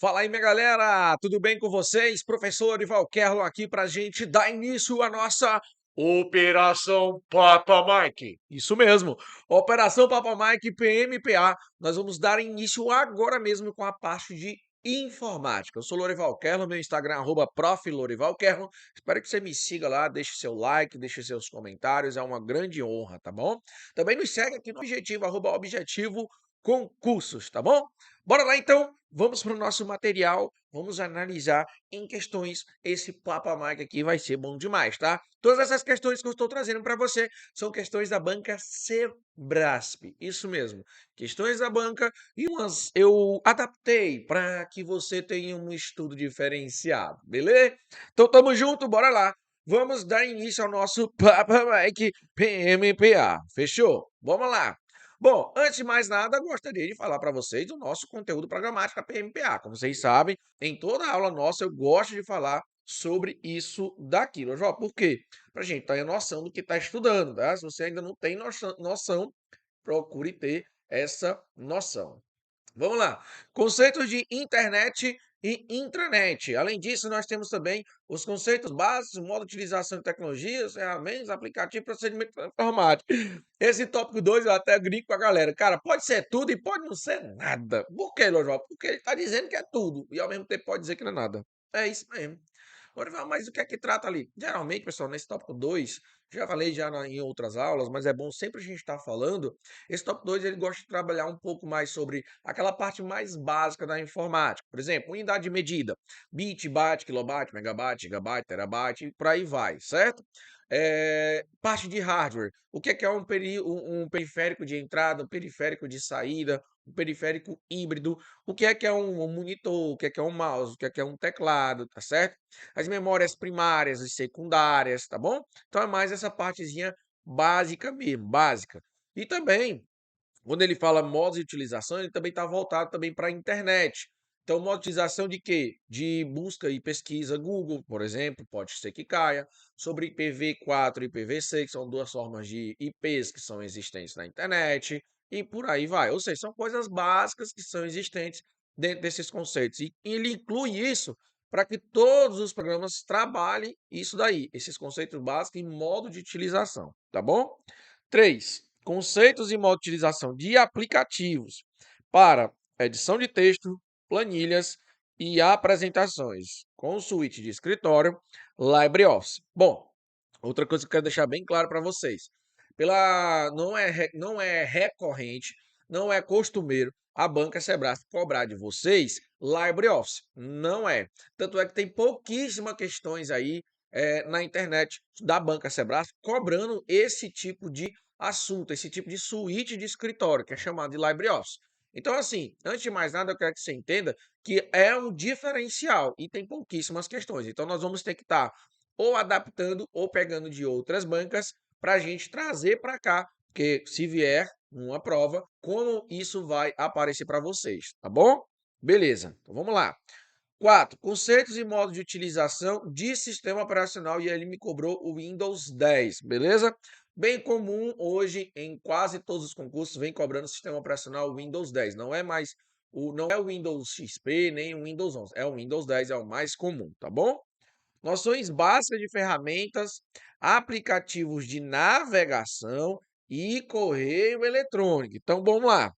Fala aí, minha galera! Tudo bem com vocês? Professor Ival Kerlo aqui para a gente dar início à nossa Operação Papa Mike. Isso mesmo, Operação Papa Mike PMPA. Nós vamos dar início agora mesmo com a parte de informática. Eu sou Lorival Kerlo, meu Instagram é @prof. Lorival Kerlo. Espero que você me siga lá, deixe seu like, deixe seus comentários, é uma grande honra, tá bom? Também nos segue aqui no Objetivo, @Objetivo Concursos, tá bom? Bora lá então, vamos para o nosso material, vamos analisar em questões. Esse Papa Mike aqui vai ser bom demais, tá? Todas essas questões que eu estou trazendo para você são questões da banca Sebrasp, isso mesmo, questões da banca e umas eu adaptei para que você tenha um estudo diferenciado, beleza? Então tamo junto, bora lá. Vamos dar início ao nosso Papa Mike PMPA, fechou? Vamos lá. Bom, antes de mais nada, gostaria de falar para vocês do nosso conteúdo programática PMPA. Como vocês sabem, em toda aula nossa eu gosto de falar sobre isso daqui. João, por quê? Para a gente ter a noção do que está estudando, tá? Se você ainda não tem noção, procure ter essa noção. Vamos lá. Conceitos de internet e intranet. Além disso, nós temos também os conceitos básicos, modo de utilização de tecnologias, ferramentas, aplicativos e procedimento informático. Esse tópico 2 eu até brinco com a galera. Cara, pode ser tudo e pode não ser nada. Por quê, Lojó? Porque ele está dizendo que é tudo e ao mesmo tempo pode dizer que não é nada. É isso mesmo. Agora, mas o que é que trata ali? Geralmente, pessoal, nesse tópico 2, já falei em outras aulas, mas é bom sempre a gente estar falando. Esse tópico 2 ele gosta de trabalhar um pouco mais sobre aquela parte mais básica da informática. Por exemplo, unidade de medida, bit, byte, kilobyte, megabyte, gigabyte, terabyte, e por aí vai, certo? Parte de hardware. O que é um periférico de entrada, um periférico de saída, um periférico híbrido, o que é um monitor, o que é um mouse, o que é um teclado, tá certo? As memórias primárias e secundárias, tá bom? Então é mais essa partezinha básica mesmo, básica. E também, quando ele fala modos de utilização, ele também está voltado também para a internet. Então, modo de utilização de quê? De busca e pesquisa Google, por exemplo, pode ser que caia, sobre IPv4 e IPv6, que são duas formas de IPs que são existentes na internet, e por aí vai. Ou seja, são coisas básicas que são existentes dentro desses conceitos. E ele inclui isso para que todos os programas trabalhem isso daí, esses conceitos básicos em modo de utilização, tá bom? 3. Conceitos e modo de utilização de aplicativos para edição de texto, planilhas e apresentações com suíte de escritório, LibreOffice. Bom, outra coisa que eu quero deixar bem claro para vocês. Não é recorrente, não é costumeiro a banca Sebrasp cobrar de vocês LibreOffice. Não é. Tanto é que tem pouquíssimas questões aí na internet da banca Sebrasp cobrando esse tipo de assunto, esse tipo de suíte de escritório, que é chamado de LibreOffice. Então, assim, antes de mais nada, eu quero que você entenda que é um diferencial e tem pouquíssimas questões. Então, nós vamos ter que estar ou adaptando ou pegando de outras bancas para a gente trazer para cá, porque se vier uma prova, como isso vai aparecer para vocês, tá bom? Beleza, então vamos lá. 4. Conceitos e modos de utilização de sistema operacional e ele me cobrou o Windows 10, beleza? Bem comum hoje em quase todos os concursos vem cobrando o sistema operacional Windows 10. Não é o Windows XP nem o Windows 11, é o Windows 10, é o mais comum, tá bom? Noções básicas de ferramentas, aplicativos de navegação e correio eletrônico. Então, vamos lá.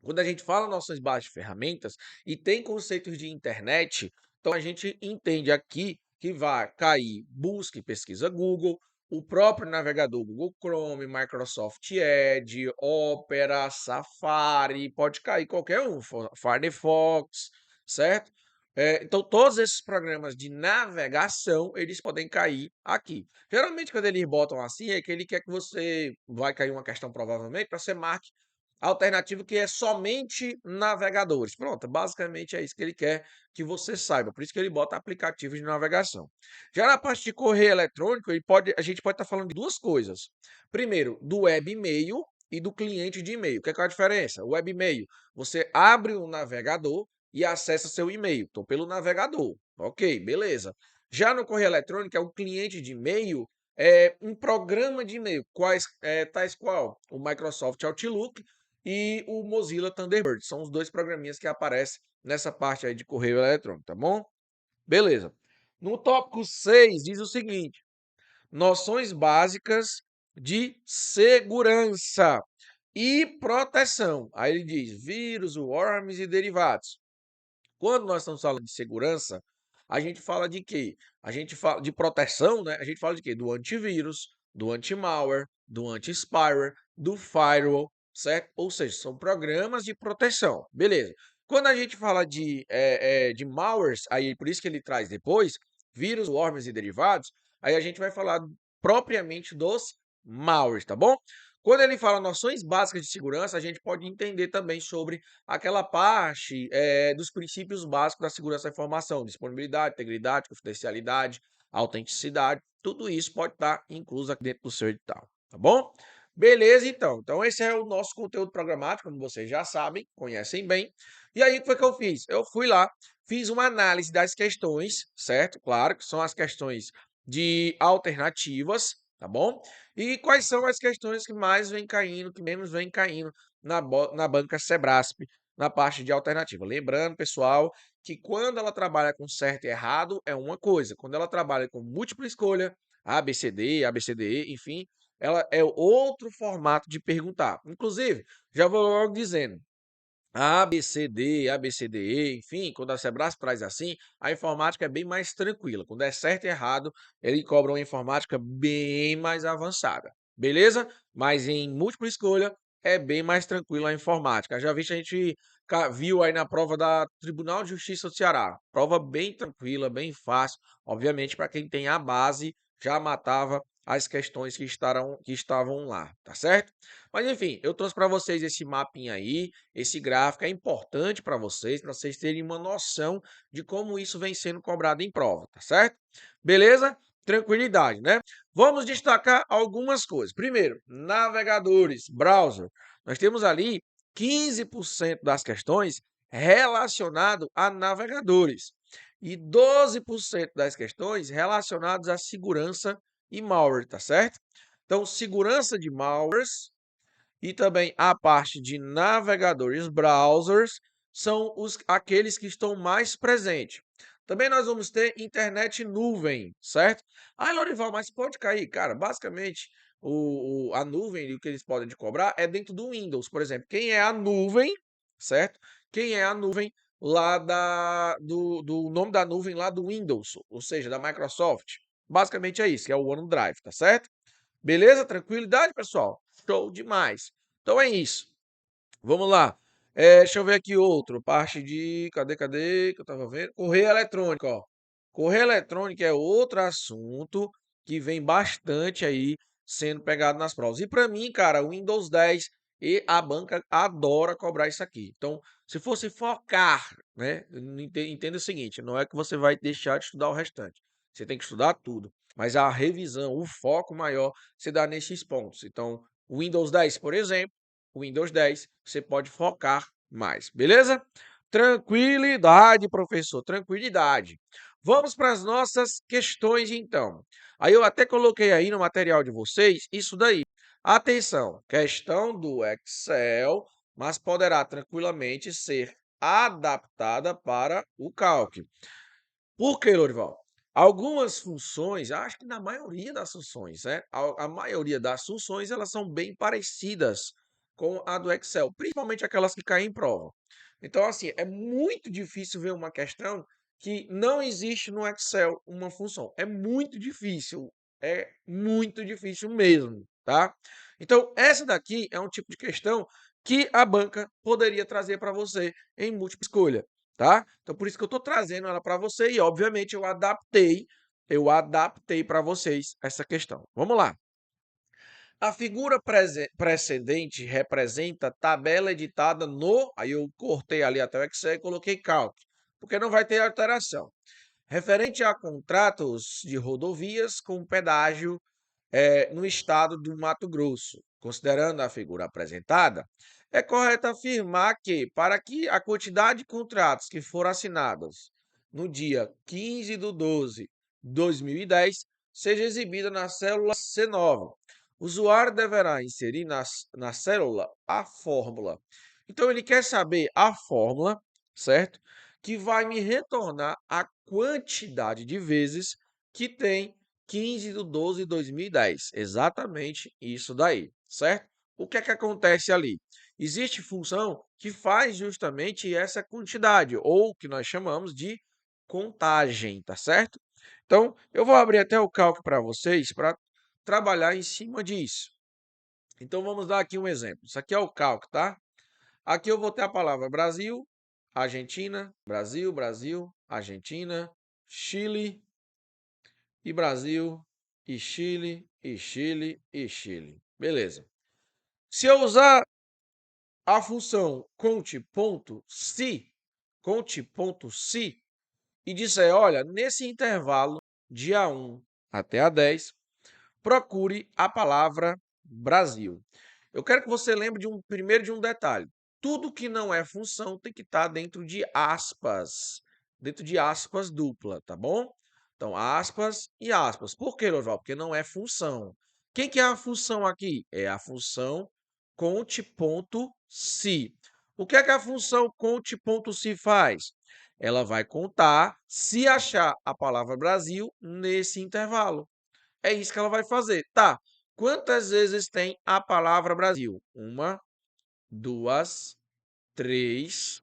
Quando a gente fala noções básicas de ferramentas e tem conceitos de internet, então a gente entende aqui que vai cair busca e pesquisa Google, o próprio navegador Google Chrome, Microsoft Edge, Opera, Safari, pode cair qualquer um, Firefox, certo? Então, todos esses programas de navegação, eles podem cair aqui. Geralmente, quando eles botam assim, é que ele quer que você, vai cair uma questão provavelmente, para você marque alternativo que é somente navegadores. Pronto, basicamente é isso que ele quer que você saiba. Por isso que ele bota aplicativos de navegação. Já na parte de correio eletrônico, a gente pode estar falando de duas coisas. Primeiro, do web e-mail e do cliente de e-mail. O que é a diferença? O web e-mail, você abre o navegador e acessa seu e-mail. Então, pelo navegador. Ok, beleza. Já no correio eletrônico, é um cliente de e-mail, é um programa de e-mail, tais qual o Microsoft Outlook, e o Mozilla Thunderbird. São os dois programinhas que aparecem nessa parte aí de correio eletrônico, tá bom? Beleza. No tópico 6 diz o seguinte: noções básicas de segurança e proteção. Aí ele diz vírus, worms e derivados. Quando nós estamos falando de segurança, a gente fala de quê? A gente fala de proteção, né? A gente fala de quê? Do antivírus, do anti-malware, do anti-spyware, do firewall, certo? Ou seja, são programas de proteção. Beleza. Quando a gente fala de malwares, aí por isso que ele traz depois, vírus, worms e derivados, aí a gente vai falar propriamente dos malwares, tá bom? Quando ele fala noções básicas de segurança, a gente pode entender também sobre aquela parte dos princípios básicos da segurança da informação, disponibilidade, integridade, confidencialidade, autenticidade, tudo isso pode estar incluso aqui dentro do seu edital, tá bom? Beleza, então. Então, esse é o nosso conteúdo programático, como vocês já sabem, conhecem bem. E aí, o que foi que eu fiz? Eu fui lá, fiz uma análise das questões, certo? Claro, que são as questões de alternativas, tá bom? E quais são as questões que mais vem caindo, que menos vem caindo na banca Sebrasp, na parte de alternativa. Lembrando, pessoal, que quando ela trabalha com certo e errado, é uma coisa. Quando ela trabalha com múltipla escolha, ABCD, ABCDE, enfim, ela é outro formato de perguntar. Inclusive, já vou logo dizendo, a ABCD, ABCDE, enfim, quando a Sebrasp traz assim, a informática é bem mais tranquila. Quando é certo e errado, ele cobra uma informática bem mais avançada. Beleza? Mas em múltipla escolha é bem mais tranquila a informática. Já vi que a gente viu aí na prova da Tribunal de Justiça do Ceará. Prova bem tranquila, bem fácil. Obviamente, para quem tem a base, já matava as questões que estavam lá, tá certo? Mas enfim, eu trouxe para vocês esse mapinha aí, esse gráfico é importante para vocês terem uma noção de como isso vem sendo cobrado em prova, tá certo? Beleza? Tranquilidade, né? Vamos destacar algumas coisas. Primeiro, navegadores, browser. Nós temos ali 15% das questões relacionado a navegadores e 12% das questões relacionadas à segurança e malware, tá certo? Então, segurança de malwares e também a parte de navegadores, browsers, são aqueles que estão mais presentes. Também nós vamos ter internet nuvem, certo? Ah, Lorival, mas pode cair. Cara, basicamente, a nuvem e o que eles podem te cobrar é dentro do Windows. Por exemplo, quem é a nuvem, certo? Quem é a nuvem lá do nome da nuvem lá do Windows, ou seja, da Microsoft. Basicamente é isso, que é o OneDrive, tá certo? Beleza? Tranquilidade, pessoal? Show demais. Então é isso. Vamos lá. Deixa eu ver aqui outro. Parte de. Cadê que eu tava vendo? Correio eletrônico, ó. Correio eletrônico é outro assunto que vem bastante aí sendo pegado nas provas. E para mim, cara, o Windows 10 e a banca adora cobrar isso aqui. Então, se fosse focar, né? Entenda o seguinte: não é que você vai deixar de estudar o restante. Você tem que estudar tudo. Mas a revisão, o foco maior, se dá nesses pontos. Então, o Windows 10, por exemplo, o Windows 10, você pode focar mais, beleza? Tranquilidade, professor, tranquilidade. Vamos para as nossas questões, então. Aí eu até coloquei aí no material de vocês isso daí. Atenção, questão do Excel, mas poderá tranquilamente ser adaptada para o cálculo. Por que, Lorival? Algumas funções, acho que na maioria das funções, né? A maioria das funções, elas são bem parecidas com a do Excel, principalmente aquelas que caem em prova. Então, assim, é muito difícil ver uma questão que não existe no Excel uma função. É muito difícil mesmo, tá? Então, essa daqui é um tipo de questão que a banca poderia trazer para você em múltipla escolha, tá? Então por isso que eu estou trazendo ela para você e obviamente eu adaptei para vocês essa questão. Vamos lá. A figura precedente representa tabela editada no, aí eu cortei ali até o Excel e coloquei cálculo, porque não vai ter alteração. Referente a contratos de rodovias com pedágio no estado do Mato Grosso. Considerando a figura apresentada, é correto afirmar que, para que a quantidade de contratos que foram assinados no dia 15 de 12 de 2010 seja exibida na célula C9, O usuário deverá inserir na célula a fórmula. Então, ele quer saber a fórmula, certo? Que vai me retornar a quantidade de vezes que tem 15/12/2010. Exatamente isso daí, certo? O que é que acontece ali? Existe função que faz justamente essa quantidade, ou que nós chamamos de contagem, tá certo? Então, eu vou abrir até o cálculo para vocês para trabalhar em cima disso. Então, vamos dar aqui um exemplo. Isso aqui é o cálculo, tá? Aqui eu vou ter a palavra Brasil, Argentina, Brasil, Brasil, Argentina, Chile e Brasil, e Chile, e Chile, e Chile. Beleza. Se eu usar a função conte.si, e disser, olha, nesse intervalo de A1 até A10, procure a palavra Brasil. Eu quero que você lembre primeiro de um detalhe. Tudo que não é função tem que estar dentro de aspas dupla, tá bom? Então, aspas e aspas. Por que, Loval? Porque não é função. Quem que é a função aqui? É a função conte.si. O que é que a função conte.si faz? Ela vai contar se achar a palavra Brasil nesse intervalo. É isso que ela vai fazer. Tá. Quantas vezes tem a palavra Brasil? 1, 2, 3,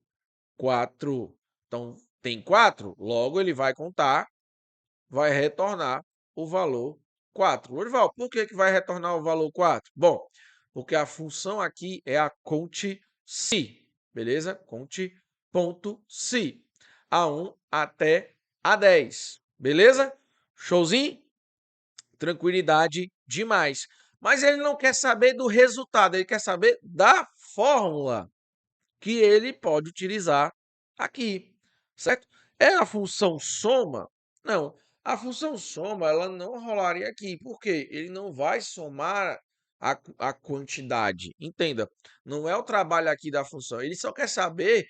4. Então, tem 4? Logo, ele vai contar, vai retornar o valor 4. Lorival, por que vai retornar o valor 4? Bom, porque a função aqui é a conte.si, beleza? Conte.si. A1 até A10, beleza? Showzinho? Tranquilidade demais. Mas ele não quer saber do resultado, ele quer saber da fórmula que ele pode utilizar aqui, certo? É a função soma? Não. A função soma, ela não rolaria aqui, porque ele não vai somar a quantidade. Entenda, não é o trabalho aqui da função, ele só quer saber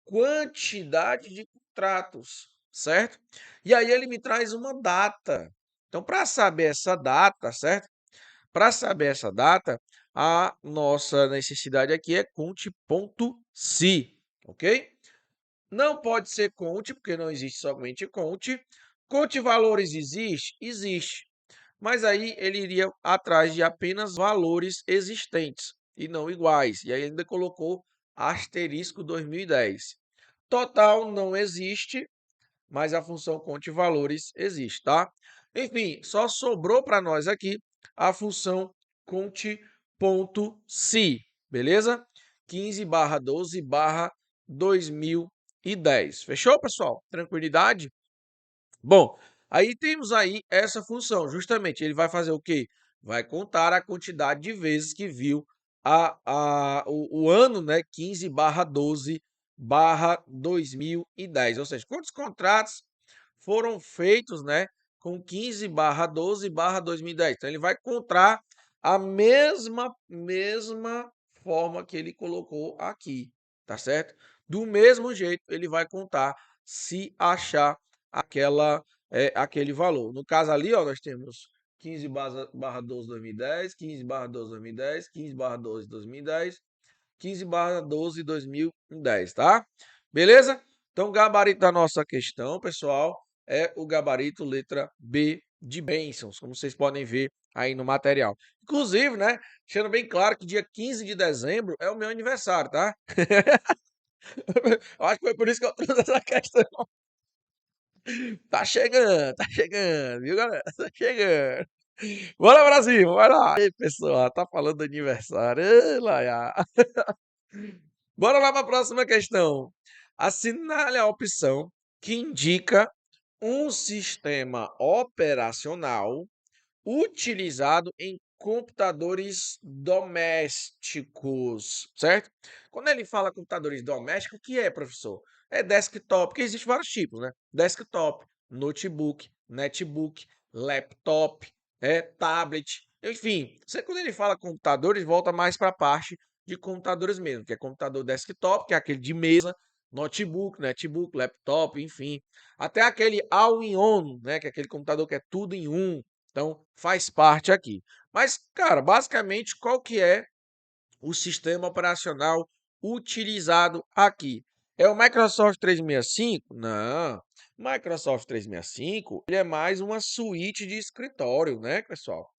quantidade de contratos, certo? E aí ele me traz uma data. Então, para saber essa data, certo? Para saber essa data, a nossa necessidade aqui é conte.si, ok? Não pode ser conte, porque não existe somente conte. Conte valores existe? Existe. Mas aí ele iria atrás de apenas valores existentes e não iguais. E aí ainda colocou asterisco 2010. Total não existe, mas a função conte valores existe, tá? Enfim, só sobrou para nós aqui a função conte.si, beleza? 15/12/2010. Fechou, pessoal? Tranquilidade? Bom, aí temos aí essa função, justamente, ele vai fazer o quê? Vai contar a quantidade de vezes que viu o ano, né, 15/12/2010, ou seja, quantos contratos foram feitos, né, com 15/12/2010. Então, ele vai contar a mesma forma que ele colocou aqui, tá certo? Do mesmo jeito, ele vai contar se achar aquele valor. No caso ali, ó, nós temos 15/12/2010, 15/12/2010, 15/12/2010, 15/12/2010, tá? Beleza? Então, o gabarito da nossa questão, pessoal, é o gabarito letra B de bênçãos, como vocês podem ver aí no material. Inclusive, né, deixando bem claro que dia 15 de dezembro é o meu aniversário, tá? Eu acho que foi por isso que eu trouxe essa questão. Tá chegando, viu, galera? Tá chegando. Bora, Brasil, vai lá. Ei, pessoal, tá falando do aniversário. Ei, Laia. Bora lá para a próxima questão. Assinale a opção que indica um sistema operacional utilizado em computadores domésticos, certo? Quando ele fala computadores domésticos, o que é, professor? É desktop, porque existem vários tipos, né? Desktop, notebook, netbook, laptop, tablet, enfim. Quando ele fala computadores, volta mais para a parte de computadores mesmo, que é computador desktop, que é aquele de mesa, notebook, netbook, laptop, enfim. Até aquele all-in-one, né? Que é aquele computador que é tudo em um. Então, faz parte aqui. Mas, cara, basicamente, qual que é o sistema operacional utilizado aqui? É o Microsoft 365? Não. Microsoft 365, ele é mais uma suíte de escritório, né, pessoal?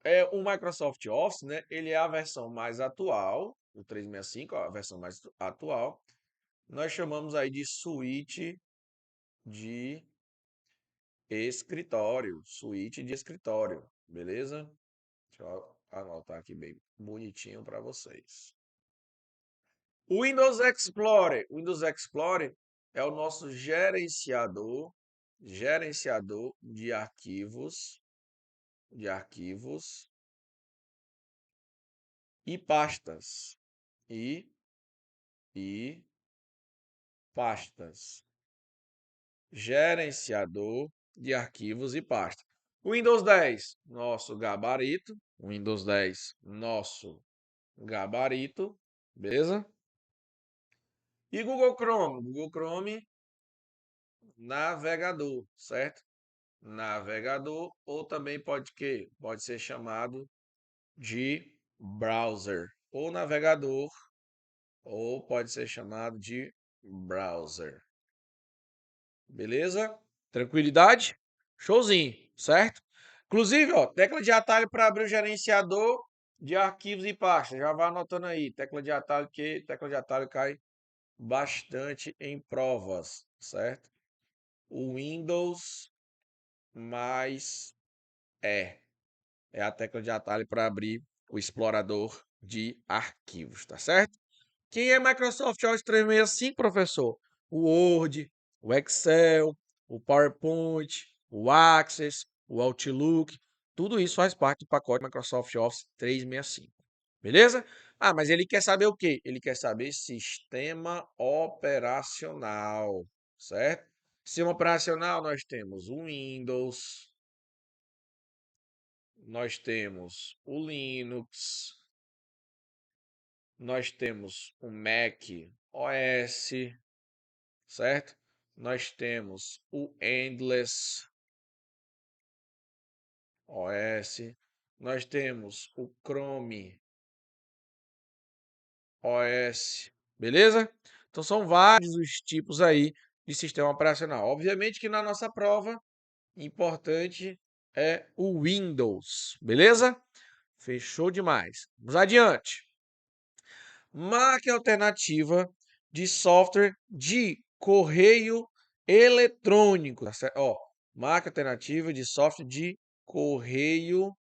É o Microsoft Office, né? Ele é a versão mais atual, o 365, a versão mais atual. Nós chamamos aí de suíte de escritório, suíte de escritório, beleza? Deixa eu anotar aqui bem bonitinho para vocês. O Windows Explorer é o nosso gerenciador de arquivos e pastas e pastas. Gerenciador de arquivos e pastas. Windows 10, nosso gabarito. Windows 10, nosso gabarito. Beleza? E Google Chrome? Google Chrome, navegador, certo? Navegador, ou também pode ser chamado de browser. Ou navegador, ou pode ser chamado de browser. Beleza? Tranquilidade? Showzinho, certo? Inclusive, ó, tecla de atalho para abrir o gerenciador de arquivos e pastas. Já vai anotando aí, tecla de atalho, que tecla de atalho cai bastante em provas, certo? O Windows mais é a tecla de atalho para abrir o explorador de arquivos, tá certo? Quem é Microsoft Office 365, professor? O Word, o Excel, o PowerPoint, o Access, o Outlook, tudo isso faz parte do pacote Microsoft Office 365. Beleza? Ah, mas ele quer saber o quê? Ele quer saber sistema operacional, certo? Sistema operacional, nós temos o Windows, nós temos o Linux, nós temos o Mac OS, certo? Nós temos o Endless OS, nós temos o Chrome OS, beleza? Então são vários os tipos aí de sistema operacional. Obviamente que na nossa prova, importante é o Windows, beleza? Fechou demais. Vamos adiante. Marque a alternativa de software de correio eletrônico, tá certo? Ó, marque a alternativa de software de correio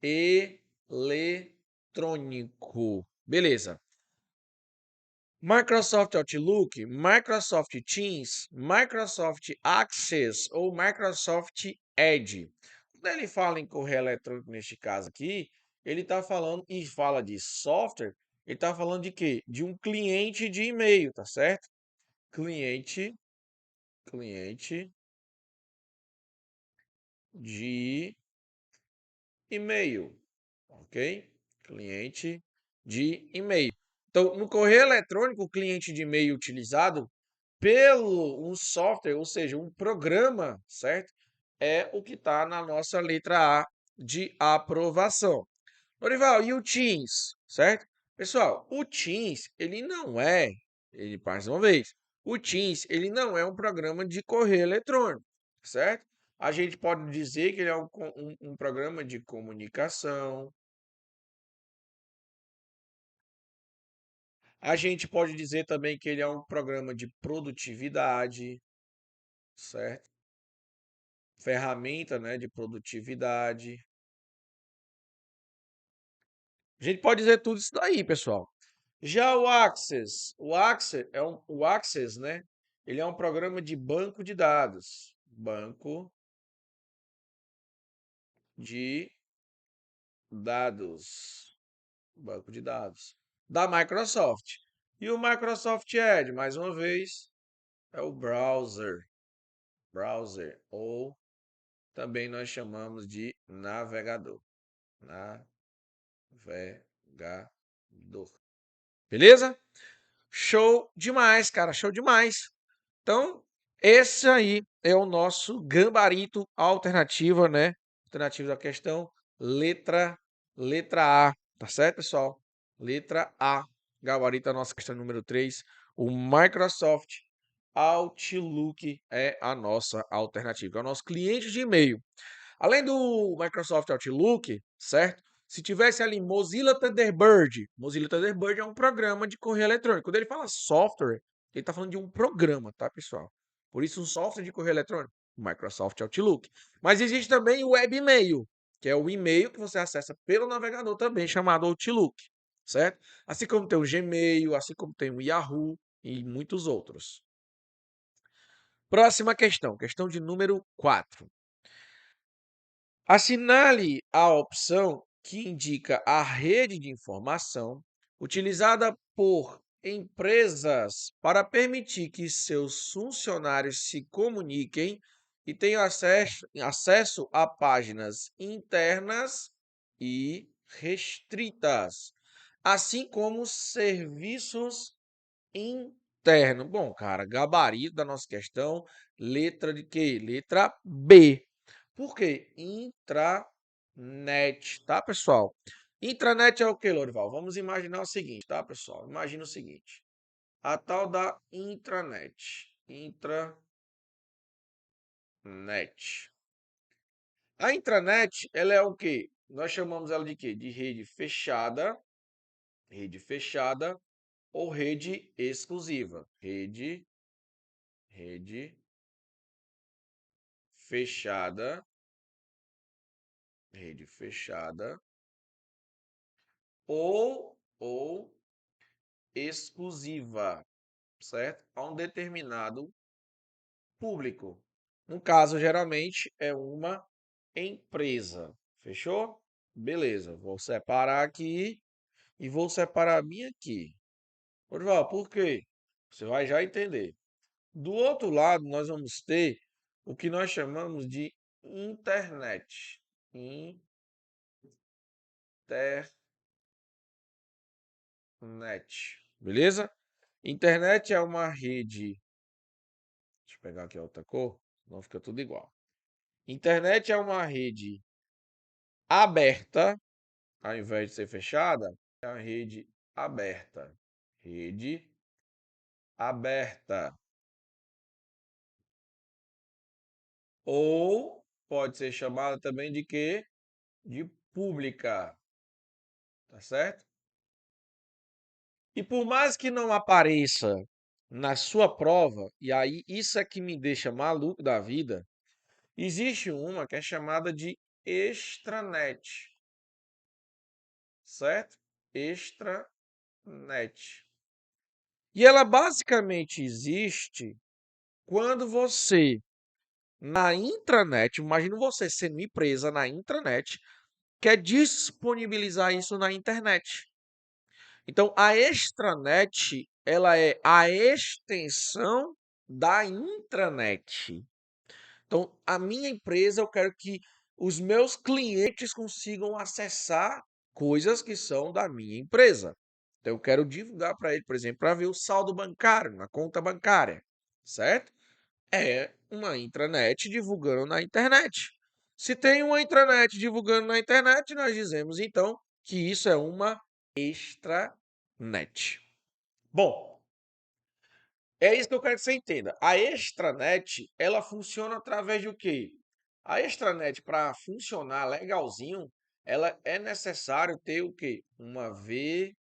eletrônico. Beleza. Microsoft Outlook, Microsoft Teams, Microsoft Access ou Microsoft Edge. Quando ele fala em correio eletrônico, neste caso aqui, ele está falando e fala de software, ele está falando de quê? De um cliente de e-mail, tá certo? Cliente de e-mail, ok? Cliente de e-mail. Então, no correio eletrônico, o cliente de e-mail utilizado pelo um software, ou seja, um programa, certo? É o que está na nossa letra A de aprovação. Norival, e o Teams, certo? Pessoal, o Teams, mais uma vez, o Teams, ele não é um programa de correio eletrônico, certo? A gente pode dizer que ele é um programa de comunicação. A gente pode dizer também que ele é um programa de produtividade, certo? Ferramenta, né, de produtividade. A gente pode dizer tudo isso daí, pessoal. Já o Access, né? Ele é um programa de banco de dados. Banco de dados. Banco de dados. Da Microsoft. E o Microsoft Edge, mais uma vez, é o browser. Browser. Ou também nós chamamos de navegador. Navegador. Beleza? Show demais, cara, show demais. Então, esse aí é o nosso gabarito alternativa, né? Alternativa da questão, letra A, tá certo, pessoal? Letra A, gabarito da nossa questão número 3. O Microsoft Outlook é a nossa alternativa, é o nosso cliente de e-mail. Além do Microsoft Outlook, certo? Se tivesse ali Mozilla Thunderbird é um programa de correio eletrônico. Quando ele fala software, ele está falando de um programa, tá, pessoal? Por isso, um software de correio eletrônico, Microsoft Outlook. Mas existe também o Webmail, que é o e-mail que você acessa pelo navegador também, chamado Outlook, certo? Assim como tem o Gmail, assim como tem o Yahoo e muitos outros. Próxima questão, questão de número 4. Assinale a opção que indica a rede de informação utilizada por empresas para permitir que seus funcionários se comuniquem e tenham acesso a páginas internas e restritas, assim como serviços internos. Bom, cara, gabarito da nossa questão, letra de quê? Letra B. Por quê? Intranet, tá, pessoal? Intranet é o quê, Lorival? Vamos imaginar o seguinte, tá, pessoal? Imagina o seguinte. A tal da intranet. Intranet. A intranet, ela é o quê? Nós chamamos ela de quê? De rede fechada ou rede exclusiva. Rede fechada, rede fechada ou exclusiva, certo? A um determinado público. No caso, geralmente é uma empresa. Fechou? Beleza, vou separar aqui e vou separar a minha aqui. Orival, por quê? Você vai já entender. Do outro lado, nós vamos ter o que nós chamamos de internet. Internet. Beleza? Internet é uma rede. Deixa eu pegar aqui outra cor, não fica tudo igual. Internet é uma rede aberta, ao invés de ser fechada, é uma rede aberta. Rede aberta. Ou pode ser chamada também de quê? De pública. Tá certo? E por mais que não apareça na sua prova, e aí isso é que me deixa maluco da vida, existe uma que é chamada de extranet, certo? Extranet. E ela basicamente existe quando você, na intranet, imagina você sendo uma empresa na intranet, quer disponibilizar isso na internet. Então, a extranet, ela é a extensão da intranet. Então, a minha empresa, eu quero que os meus clientes consigam acessar coisas que são da minha empresa. Então, eu quero divulgar para ele, por exemplo, para ver o saldo bancário, na conta bancária, certo? É uma intranet divulgando na internet. Se tem uma intranet divulgando na internet, nós dizemos então que isso é uma extranet. Bom, é isso que eu quero que você entenda. A extranet, ela funciona através de o quê? A extranet, para funcionar legalzinho, ela é necessário ter o quê? Uma VPN.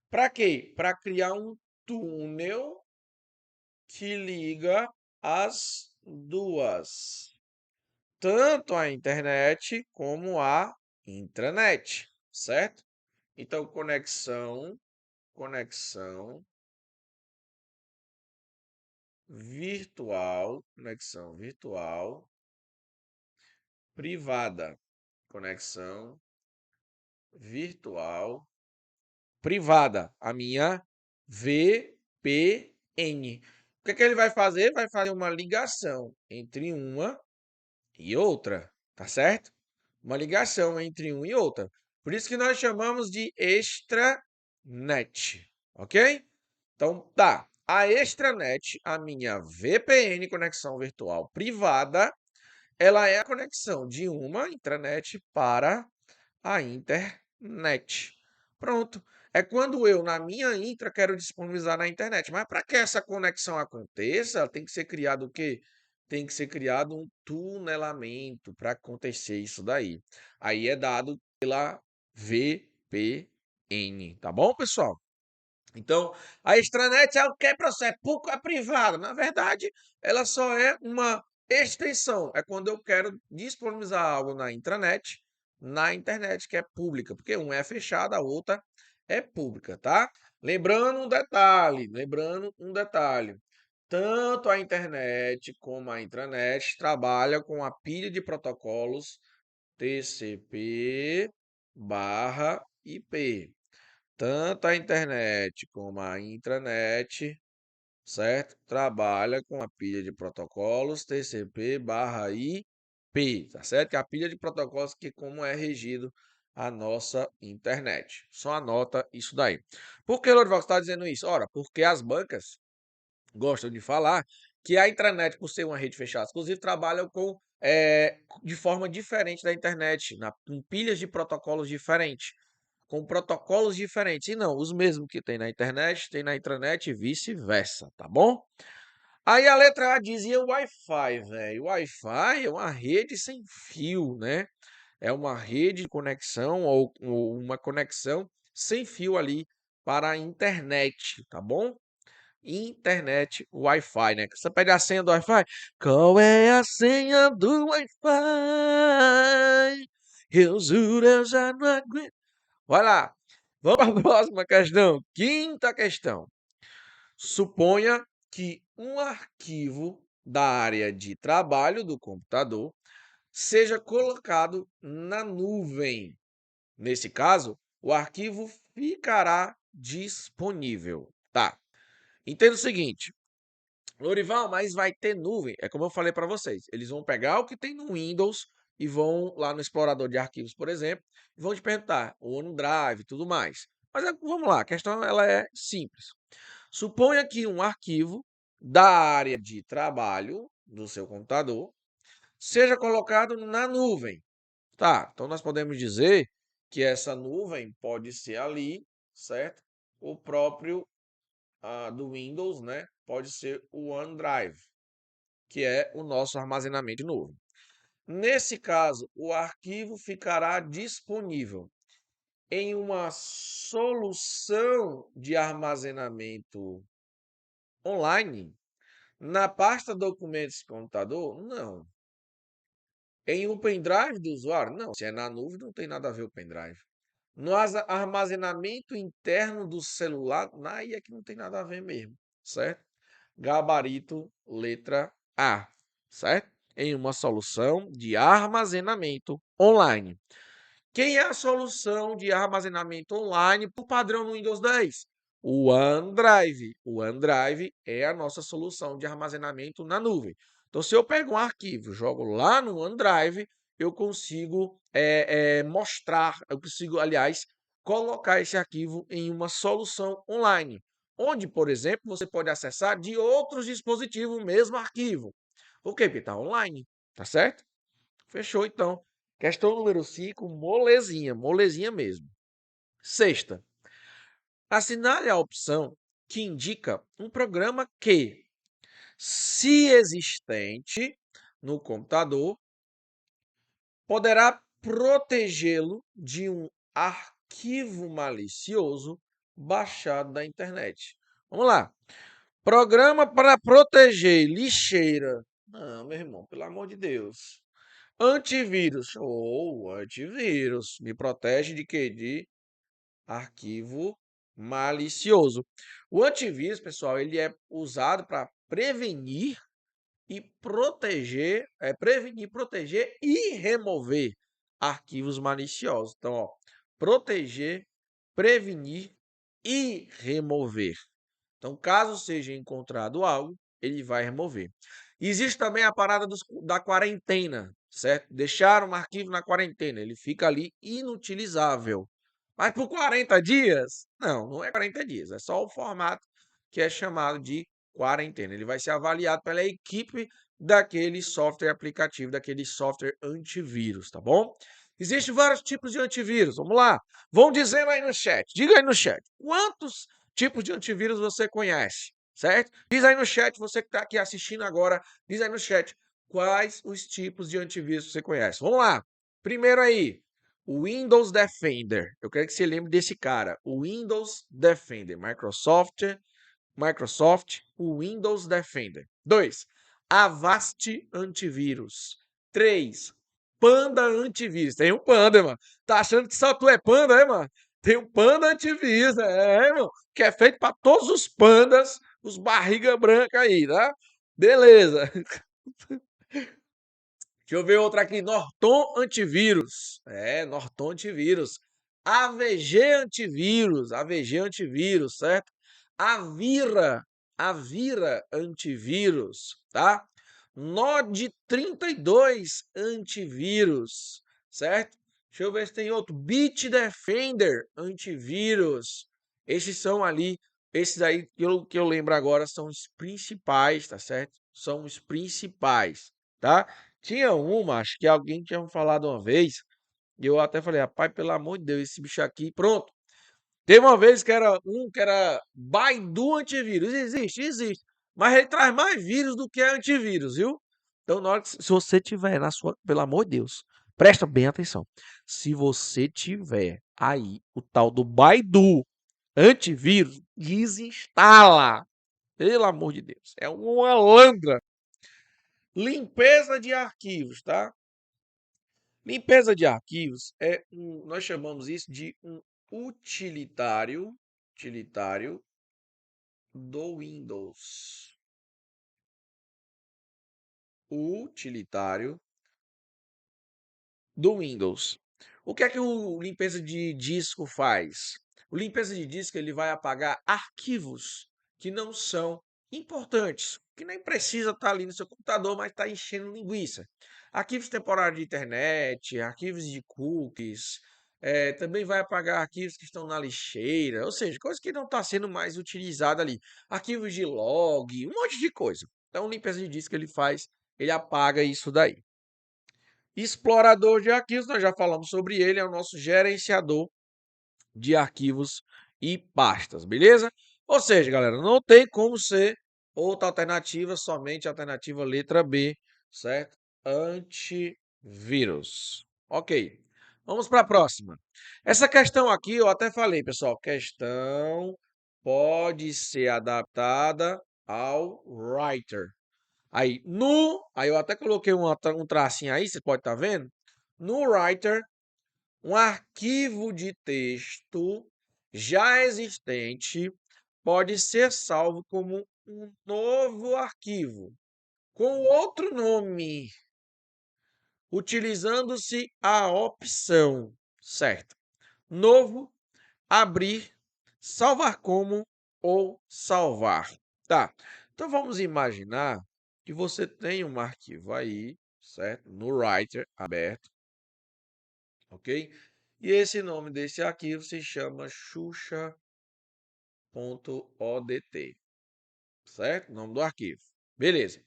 Para quê? Para criar um túnel que liga as duas, tanto a internet como a intranet, certo? Então, conexão conexão virtual privada, conexão virtual privada, a minha VPN. O que é que ele vai fazer? Vai fazer uma ligação entre uma e outra, tá certo? Uma ligação entre uma e outra. Por isso que nós chamamos de extranet, ok? Então, tá. A extranet, a minha VPN, conexão virtual privada, ela é a conexão de uma intranet para a internet. Pronto. É quando eu, na minha intra, quero disponibilizar na internet. Mas para que essa conexão aconteça, tem que ser criado o quê? Tem que ser criado um tunelamento para acontecer isso daí. Aí é dado pela VPN, tá bom, pessoal? Então, a extranet é o que é processo, é privada. Na verdade, ela só é uma extensão. É quando eu quero disponibilizar algo na intranet, na internet, que é pública, porque uma é fechada, a outra é pública, tá? Lembrando um detalhe. Tanto a internet como a intranet trabalham com a pilha de protocolos TCP/IP. Tanto a internet como a intranet, certo? Trabalha com a pilha de protocolos TCP/IP, tá certo? Que é a pilha de protocolos que como é regido a nossa internet. Só anota isso daí. Por que o Lorival está dizendo isso? Ora, porque as bancas gostam de falar que a intranet, por ser uma rede fechada exclusiva, trabalha de forma diferente da internet, com pilhas de protocolos diferentes, com protocolos diferentes. E não, os mesmos que tem na internet, tem na intranet e vice-versa, tá bom? Aí a letra A dizia Wi-Fi, velho. Wi-Fi é uma rede sem fio, né? É uma rede de conexão ou uma conexão sem fio ali para a internet, tá bom? Internet Wi-Fi, né? Você pede a senha do Wi-Fi? Qual é a senha do Wi-Fi? Eu juro, eu já não aguento. Vai lá. Vamos para a próxima questão. Quinta questão. Suponha que um arquivo da área de trabalho do computador seja colocado na nuvem. Nesse caso, o arquivo ficará disponível. Tá. Entenda o seguinte. Lorival, mas vai ter nuvem. É como eu falei para vocês. Eles vão pegar o que tem no Windows e vão lá no explorador de arquivos, por exemplo, e vão te perguntar, ou no Drive e tudo mais. Mas vamos lá, a questão ela é simples. Suponha que um arquivo da área de trabalho do seu computador seja colocado na nuvem. Tá, então nós podemos dizer que essa nuvem pode ser ali, certo? O próprio do Windows, né? Pode ser o OneDrive, que é o nosso armazenamento novo. Nesse caso, o arquivo ficará disponível em uma solução de armazenamento online. Na pasta documentos computador? Não. Em um pendrive do usuário? Não. Se é na nuvem, não tem nada a ver o pendrive. No armazenamento interno do celular, aí é que não tem nada a ver mesmo, certo? Gabarito, letra A, certo? Em uma solução de armazenamento online. Quem é a solução de armazenamento online por padrão no Windows 10? O OneDrive. O OneDrive é a nossa solução de armazenamento na nuvem. Então, se eu pego um arquivo, jogo lá no OneDrive, eu consigo mostrar, eu consigo, aliás, colocar esse arquivo em uma solução online, onde, por exemplo, você pode acessar de outros dispositivos o mesmo arquivo. Por quê? Porque está online, tá certo? Fechou, então. Questão número 5, molezinha, molezinha mesmo. Sexta, assinale a opção que indica um programa que, se existente no computador, poderá protegê-lo de um arquivo malicioso baixado da internet. Vamos lá. Programa para proteger lixeira. Não, meu irmão, pelo amor de Deus. Antivírus. Antivírus. Me protege de quê? De arquivo malicioso. O antivírus, pessoal, ele é usado para prevenir e proteger, proteger e remover arquivos maliciosos. Então, ó, proteger, prevenir e remover. Então, caso seja encontrado algo, ele vai remover. Existe também a parada da quarentena, certo? Deixar um arquivo na quarentena, ele fica ali inutilizável. Mas por 40 dias? Não, não é 40 dias, é só o formato que é chamado de quarentena. Ele vai ser avaliado pela equipe daquele software aplicativo, daquele software antivírus, tá bom? Existem vários tipos de antivírus. Vamos lá. Vão dizendo aí no chat. Diga aí no chat. Quantos tipos de antivírus você conhece? Certo? Diz aí no chat, você que está aqui assistindo agora, diz aí no chat quais os tipos de antivírus você conhece. Vamos lá. Primeiro aí, o Windows Defender. Eu quero que você lembre desse cara. O Windows Defender. Microsoft, o Windows Defender. 2. Avast Antivírus. 3. Panda Antivírus. Tem um Panda, mano. Tá achando que só tu é Panda, é, mano? Tem um Panda Antivírus, mano. Que é feito para todos os pandas, os barriga branca aí, tá? Beleza. Deixa eu ver outra aqui. Norton Antivírus. Norton Antivírus. AVG Antivírus. AVG Antivírus, certo? Avira Antivírus, tá? Node 32 Antivírus, certo? Deixa eu ver se tem outro. Bitdefender Antivírus. Esses são ali, esses aí que eu lembro agora são os principais, tá certo? São os principais, tá? Tinha uma, acho que alguém tinha falado uma vez, e eu até falei, rapaz, pelo amor de Deus, esse bicho aqui, pronto. Teve uma vez que era que era Baidu Antivírus. Existe. Mas ele traz mais vírus do que antivírus, viu? Então, na hora que, se você tiver na sua, pelo amor de Deus, presta bem atenção. Se você tiver aí o tal do Baidu Antivírus, desinstala. Pelo amor de Deus. É uma landra. Limpeza de arquivos, tá? Limpeza de arquivos nós chamamos isso de um utilitário do Windows. Utilitário do Windows. O que é que o limpeza de disco faz? O limpeza de disco ele vai apagar arquivos que não são importantes, que nem precisa estar ali no seu computador, mas está enchendo linguiça. Arquivos temporários de internet, arquivos de cookies, também vai apagar arquivos que estão na lixeira, ou seja, coisas que não está sendo mais utilizada ali. Arquivos de log, um monte de coisa. Então, limpeza de disco ele faz, ele apaga isso daí. Explorador de arquivos, nós já falamos sobre ele, é o nosso gerenciador de arquivos e pastas, beleza? Ou seja, galera, não tem como ser outra alternativa, somente a alternativa letra B, certo? Antivírus. Ok, vamos para a próxima. Essa questão aqui, eu até falei, pessoal, questão pode ser adaptada ao writer. Aí eu até coloquei um tracinho aí, você pode estar vendo. No writer, um arquivo de texto já existente pode ser salvo como um novo arquivo com outro nome, utilizando-se a opção, certo? Novo, abrir, salvar como ou salvar. Tá. Então vamos imaginar que você tem um arquivo aí, certo? No Writer aberto, ok? E esse nome desse arquivo se chama xuxa.odt, certo? Nome do arquivo. Beleza.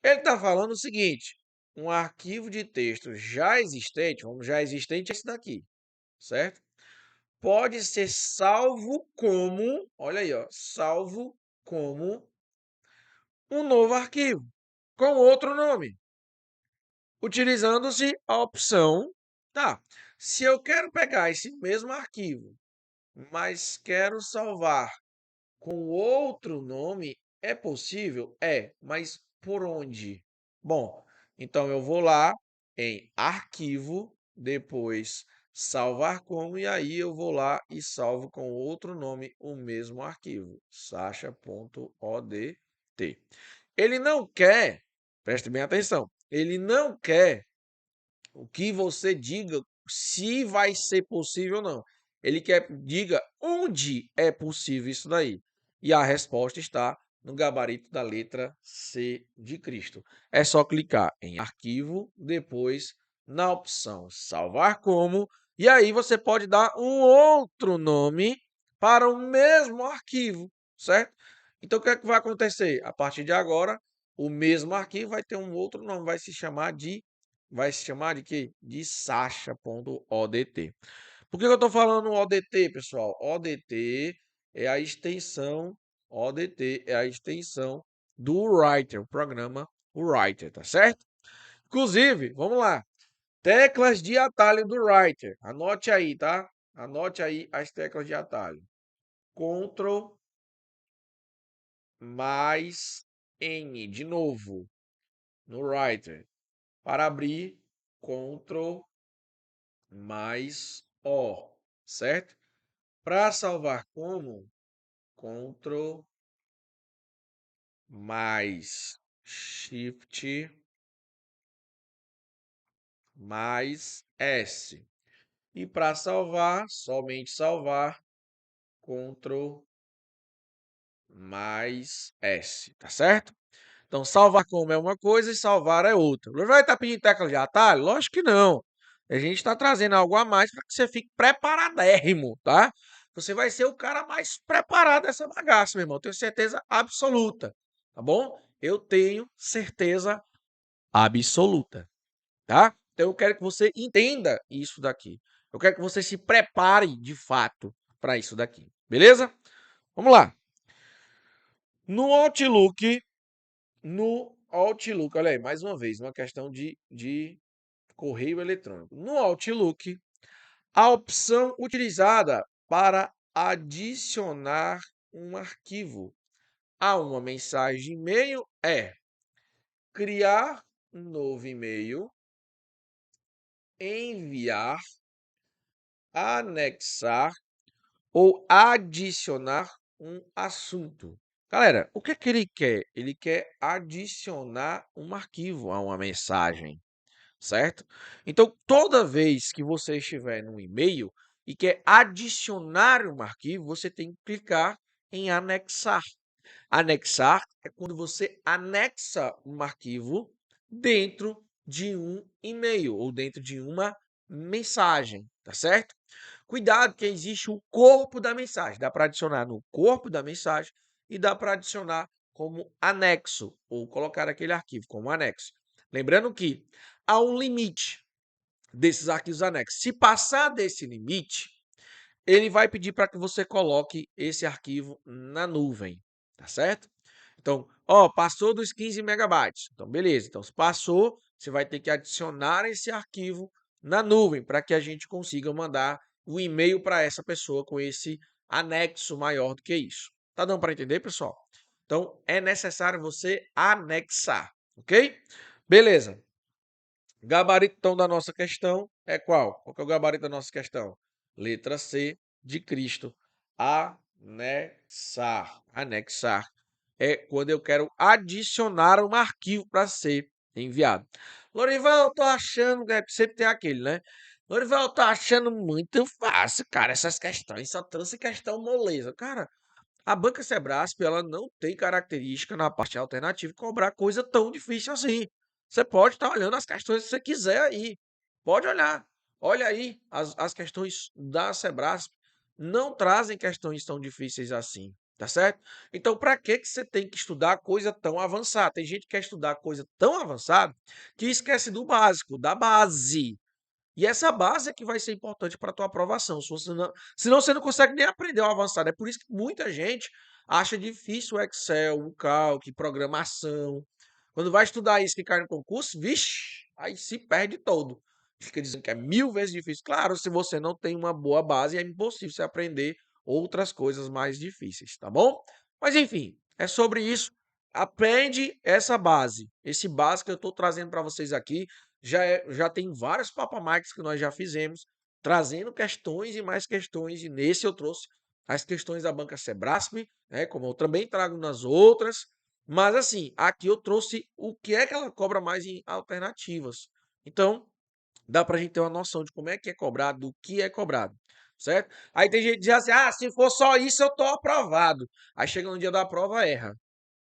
Ele está falando o seguinte: um arquivo de texto já existente, já existente é esse daqui, certo? Pode ser salvo como, olha aí, ó, salvo como um novo arquivo com outro nome, utilizando-se a opção, tá? Se eu quero pegar esse mesmo arquivo, mas quero salvar com outro nome, é possível? Mas por onde? Bom, então eu vou lá em arquivo, depois salvar como, e aí eu vou lá e salvo com outro nome o mesmo arquivo, sasha.odt. Ele não quer, preste bem atenção, ele não quer o que você diga se vai ser possível ou não. Ele quer diga onde é possível isso daí. E a resposta está no gabarito da letra C de Cristo. É só clicar em arquivo, depois na opção salvar como, e aí você pode dar um outro nome para o mesmo arquivo, certo? Então, o que é que vai acontecer? A partir de agora, o mesmo arquivo vai ter um outro nome, vai se chamar de quê? De Sasha.odt. Por que eu estou falando ODT, pessoal? ODT é a extensão, ODT é a extensão do Writer, o programa Writer, tá certo? Inclusive, vamos lá. Teclas de atalho do Writer. Anote aí, tá? Anote aí as teclas de atalho. Ctrl mais N, de novo, no Writer. Para abrir, Ctrl mais O, certo? Para salvar como, Ctrl mais Shift mais S. E para salvar, somente salvar, Ctrl mais S, tá certo? Então, salvar como é uma coisa e salvar é outra. Você vai estar pedindo tecla de atalho? Lógico que não. A gente está trazendo algo a mais para que você fique preparadérrimo, tá? Você vai ser o cara mais preparado dessa bagaça, meu irmão. Tenho certeza absoluta, tá bom? Eu tenho certeza absoluta, tá? Então, eu quero que você entenda isso daqui. Eu quero que você se prepare de fato para isso daqui, beleza? Vamos lá. No Outlook, olha aí, mais uma vez, uma questão de correio eletrônico. No Outlook, a opção utilizada para adicionar um arquivo a uma mensagem de e-mail é criar um novo e-mail, enviar, anexar ou adicionar um assunto. Galera, o que é que ele quer? Ele quer adicionar um arquivo a uma mensagem, certo? Então, toda vez que você estiver no e-mail e quer adicionar um arquivo, você tem que clicar em anexar. Anexar é quando você anexa um arquivo dentro de um e-mail ou dentro de uma mensagem, tá certo? Cuidado que existe o corpo da mensagem. Dá para adicionar no corpo da mensagem e dá para adicionar como anexo ou colocar aquele arquivo como anexo. Lembrando que há um limite desses arquivos anexos. Se passar desse limite, ele vai pedir para que você coloque esse arquivo na nuvem, tá certo? Então, ó, passou dos 15 megabytes. Então, beleza. Então, se passou, você vai ter que adicionar esse arquivo na nuvem para que a gente consiga mandar o e-mail para essa pessoa com esse anexo maior do que isso. Tá dando para entender, pessoal? Então, é necessário você anexar, ok? Beleza. Gabarito então da nossa questão é qual? Qual que é o gabarito da nossa questão? Letra C de Cristo. Anexar. Anexar é quando eu quero adicionar um arquivo para ser enviado. Lorival, eu tô achando, sempre tem aquele, né? Lorival, eu tô achando muito fácil, cara, essas questões, só trouxe questão moleza. Cara, a banca Sebrasp, ela não tem característica na parte alternativa de cobrar coisa tão difícil assim. Você pode estar olhando as questões que você quiser aí. Pode olhar. Olha aí, as questões da Sebrasp não trazem questões tão difíceis assim, tá certo? Então, para que que você tem que estudar coisa tão avançada? Tem gente que quer estudar coisa tão avançada que esquece do básico, da base. E essa base é que vai ser importante para a tua aprovação. Se você não, senão você não consegue nem aprender o avançado. É por isso que muita gente acha difícil o Excel, o cálculo, programação. Quando vai estudar isso que cai no concurso, vixe, aí se perde todo. Fica dizendo que é 1000 vezes difícil. Claro, se você não tem uma boa base, é impossível você aprender outras coisas mais difíceis, tá bom? Mas enfim, é sobre isso. Aprende essa base. Esse básico que eu estou trazendo para vocês aqui já tem vários papamikes que nós já fizemos, trazendo questões e mais questões, e nesse eu trouxe as questões da banca Sebrasp, né, como eu também trago nas outras, mas assim, aqui eu trouxe o que é que ela cobra mais em alternativas. Então, dá para a gente ter uma noção de como é que é cobrado, do que é cobrado, certo? Aí tem gente que diz assim, ah, se for só isso eu tô aprovado. Aí chega no dia da prova, erra,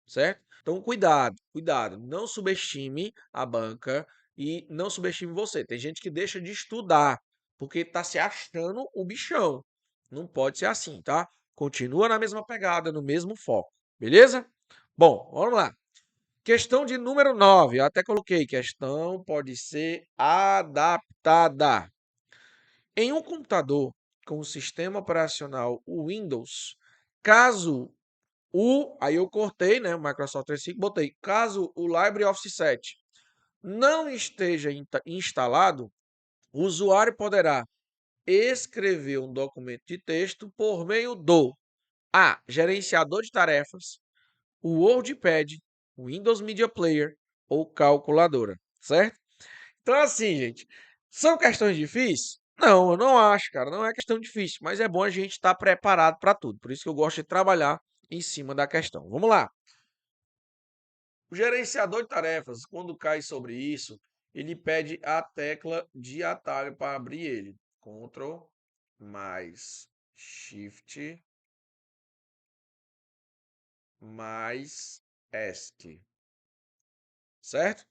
certo? Então, cuidado, cuidado. Não subestime a banca e não subestime você. Tem gente que deixa de estudar porque está se achando o bichão. Não pode ser assim, tá? Continua na mesma pegada, no mesmo foco. Beleza? Bom, vamos lá. Questão de número 9. Eu até coloquei, questão pode ser adaptada. Em um computador com o sistema operacional Windows, caso aí eu cortei, né, o Microsoft 365, botei, caso o LibreOffice 7 não esteja instalado, o usuário poderá escrever um documento de texto por meio do A. Gerenciador de tarefas, o WordPad, o Windows Media Player ou calculadora, certo? Então, assim, gente, são questões difíceis? Não, eu não acho, cara. Não é questão difícil, mas é bom a gente estar preparado para tudo. Por isso que eu gosto de trabalhar em cima da questão. Vamos lá. O gerenciador de tarefas, quando cai sobre isso, ele pede a tecla de atalho para abrir ele. Ctrl mais Shift mais ESC. Certo?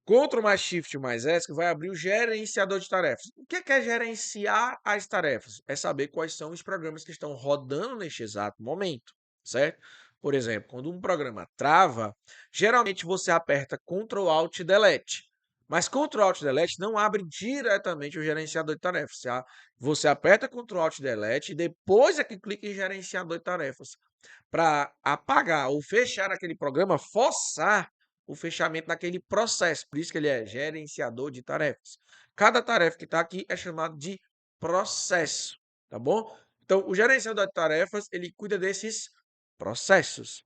Ctrl mais Shift mais ESC vai abrir o gerenciador de tarefas. O que é gerenciar as tarefas? É saber quais são os programas que estão rodando neste exato momento, certo? Por exemplo, quando um programa trava, geralmente você aperta Ctrl Alt Delete. Mas Ctrl Alt Delete não abre diretamente o gerenciador de tarefas. Você aperta Ctrl Alt Delete e depois é que clica em gerenciador de tarefas para apagar ou fechar aquele programa, forçar o fechamento daquele processo. Por isso que ele é gerenciador de tarefas. Cada tarefa que está aqui é chamado de processo, tá bom? Então, o gerenciador de tarefas, ele cuida desses processos.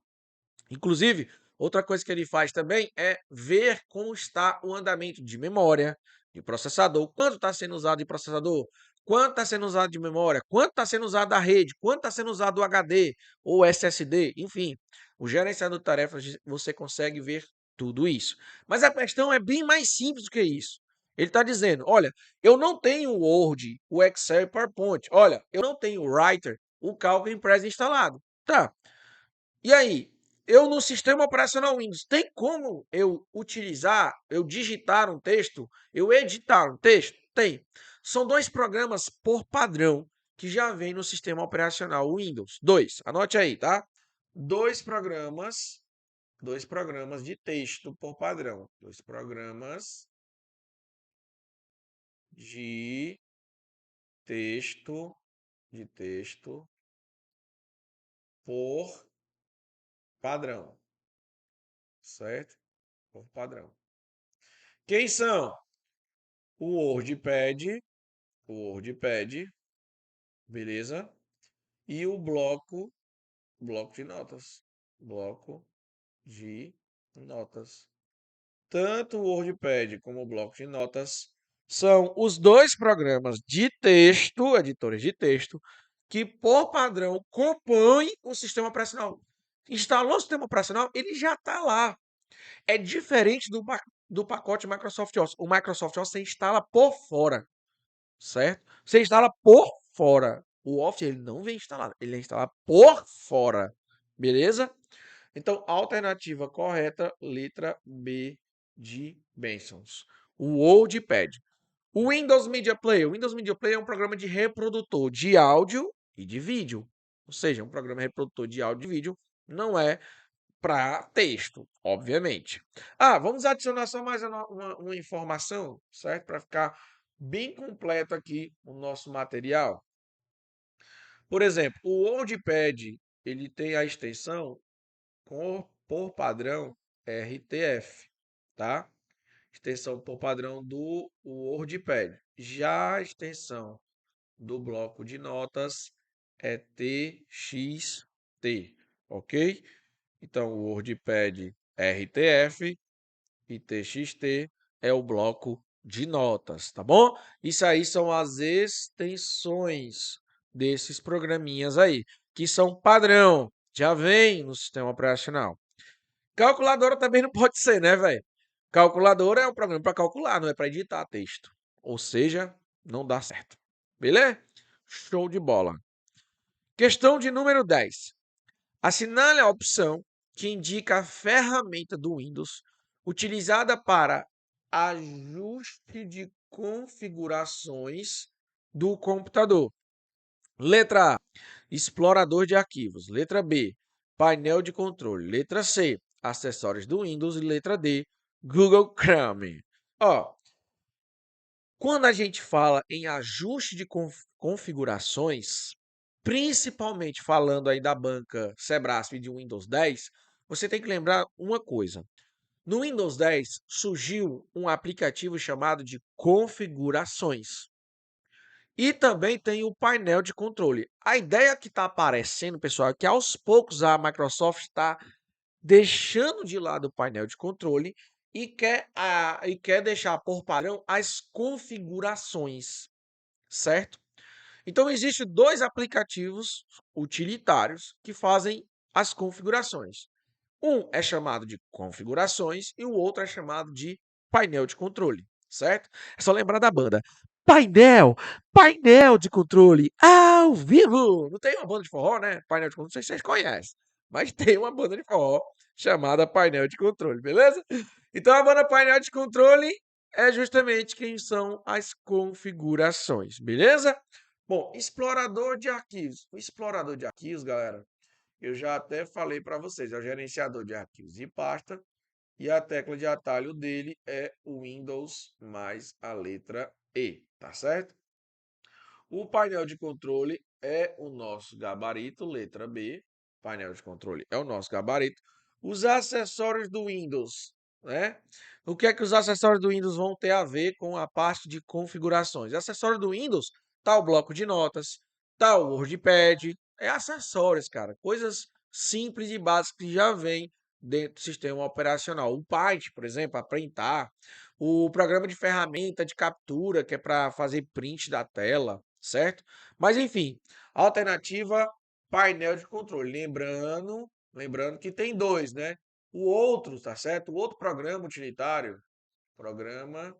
Inclusive, outra coisa que ele faz também é ver como está o andamento de memória, de processador, quanto está sendo usado de processador, quanto está sendo usado de memória, quanto está sendo usado da rede, quanto está sendo usado o HD ou SSD, enfim. O gerenciador de tarefas, você consegue ver tudo isso. Mas a questão é bem mais simples do que isso. Ele está dizendo, olha, eu não tenho o Word, o Excel e o PowerPoint. Olha, eu não tenho o Writer, o Calc Impress instalado. Tá. E aí, eu no sistema operacional Windows, tem como eu digitar um texto, eu editar um texto? Tem. São dois programas por padrão que já vem no sistema operacional Windows. Dois. Anote aí, tá? Dois programas de texto por padrão. Dois programas de texto, por padrão, certo? Por padrão. Quem são? O WordPad, beleza? E o bloco de notas. Bloco de notas. Tanto o WordPad como o bloco de notas são os dois programas de texto, editores de texto, que por padrão compõem o sistema operacional. Instalou o sistema operacional, ele já está lá. É diferente do pacote Microsoft Office. O Microsoft Office você instala por fora, certo? Você instala por fora. O Office ele não vem instalado, ele é instalado por fora, beleza? Então, alternativa correta, letra B de bênçãos. O WordPad. O Windows Media Player. O Windows Media Player é um programa de reprodutor de áudio e de vídeo. Ou seja, um programa reprodutor de áudio e vídeo não é para texto, obviamente. Vamos adicionar só mais uma informação, certo? Para ficar bem completo aqui o nosso material. Por exemplo, o WordPad, ele tem a extensão por padrão RTF, tá? Extensão por padrão do WordPad. Já a extensão do bloco de notas é TXT, ok? Então, o WordPad RTF e TXT é o bloco de notas, tá bom? Isso aí são as extensões desses programinhas aí, que são padrão, já vem no sistema operacional. Calculadora também não pode ser, né, velho? Calculadora é um programa para calcular, não é para editar texto. Ou seja, não dá certo. Beleza? Show de bola. Questão de número 10. Assinale a opção que indica a ferramenta do Windows utilizada para ajuste de configurações do computador. Letra A, explorador de arquivos. Letra B, painel de controle. Letra C, acessórios do Windows. E letra D, Google Chrome. Ó, quando a gente fala em ajuste de configurações, principalmente falando aí da banca Sebrasp e de Windows 10, você tem que lembrar uma coisa. No Windows 10 surgiu um aplicativo chamado de configurações. E também tem o painel de controle. A ideia que está aparecendo, pessoal, é que aos poucos a Microsoft está deixando de lado o painel de controle e quer deixar por padrão as configurações, certo? Então, existem dois aplicativos utilitários que fazem as configurações. Um é chamado de configurações e o outro é chamado de painel de controle, certo? É só lembrar da banda. Painel de controle ao vivo. Não tem uma banda de forró, né? Painel de controle, não sei se vocês conhecem, mas tem uma banda de forró chamada painel de controle, beleza? Então a banda painel de controle é justamente quem são as configurações, beleza? Bom, explorador de arquivos. O explorador de arquivos, galera, eu já até falei para vocês, é o gerenciador de arquivos e pasta, e a tecla de atalho dele é o Windows mais a letra E, tá certo? O painel de controle é o nosso gabarito, letra B. Painel de controle é o nosso gabarito. Os acessórios do Windows, né? O que é que os acessórios do Windows vão ter a ver com a parte de configurações? Acessório do Windows tá o bloco de notas, tá o WordPad, é acessórios, cara, coisas simples e básicas que já vem dentro do sistema operacional. O Paint, por exemplo, para printar, o programa de ferramenta de captura, que é para fazer print da tela, certo? Mas enfim, alternativa painel de controle. Lembrando que tem dois, né? O outro, tá certo? O outro programa utilitário, programa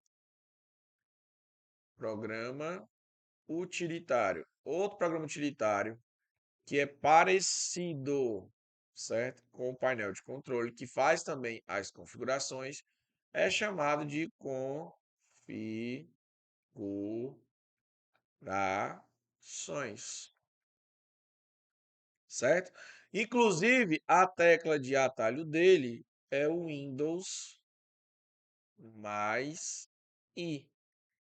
utilitário. Outro programa utilitário que é parecido, certo? Com o painel de controle, que faz também as configurações, é chamado de configurações, certo? Inclusive, a tecla de atalho dele é o Windows mais I.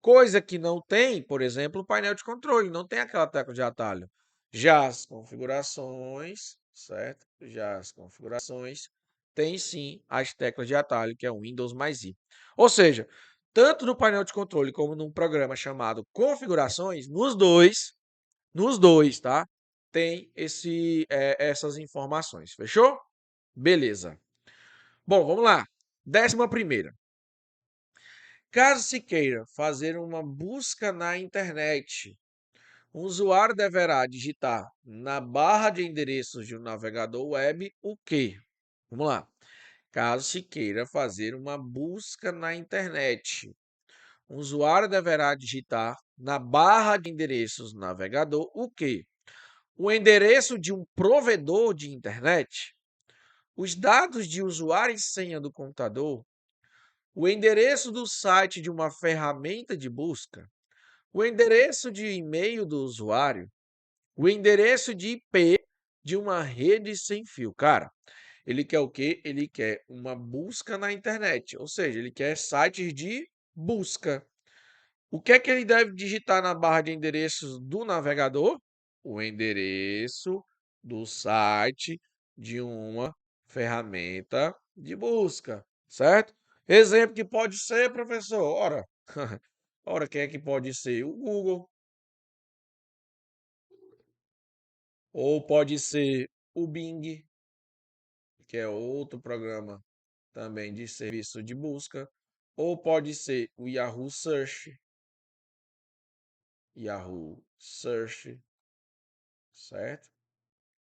Coisa que não tem, por exemplo, o painel de controle, não tem aquela tecla de atalho. Já as configurações, certo? Já as configurações tem sim as teclas de atalho, que é o Windows mais I. Ou seja, tanto no painel de controle como num programa chamado configurações, nos dois, tá? Tem essas informações. Fechou? Beleza. Bom, vamos lá. 11ª. Caso se queira fazer uma busca na internet, o usuário deverá digitar na barra de endereços de um navegador web o quê? Vamos lá. Caso se queira fazer uma busca na internet, o usuário deverá digitar na barra de endereços do navegador o quê? O endereço de um provedor de internet, os dados de usuário e senha do computador, o endereço do site de uma ferramenta de busca, o endereço de e-mail do usuário, o endereço de IP de uma rede sem fio. Cara, ele quer o quê? Ele quer uma busca na internet, ou seja, ele quer sites de busca. O que é que ele deve digitar na barra de endereços do navegador? O endereço do site de uma ferramenta de busca, certo? Exemplo que pode ser, professor, ora, ora, quem é que pode ser? O Google, ou pode ser o Bing, que é outro programa também de serviço de busca, ou pode ser o Yahoo Search, certo?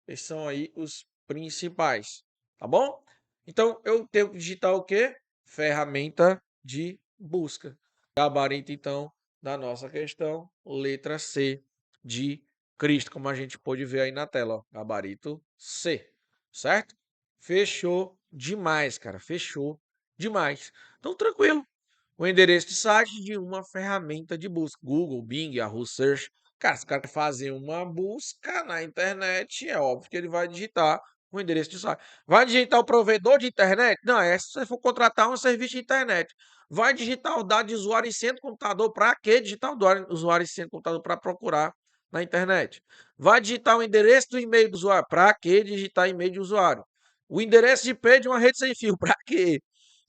Esses são aí os principais, tá bom? Então, eu tenho que digitar o quê? Ferramenta de busca. Gabarito, então, da nossa questão, letra C de Cristo, como a gente pôde ver aí na tela, ó. Gabarito C, certo? Fechou demais, cara, fechou demais. Então, tranquilo. O endereço de site de uma ferramenta de busca, Google, Bing, Yahoo Search. Cara, se o cara quer fazer uma busca na internet, é óbvio que ele vai digitar O endereço de usuário. Vai digitar o provedor de internet? Não, é se você for contratar um serviço de internet. Vai digitar o dado de usuário em centro de computador. Para que digitar o usuário em centro de computador? Para procurar na internet. Vai digitar o endereço do e-mail do usuário. Para que digitar e-mail de usuário? O endereço de IP de uma rede sem fio. Para quê?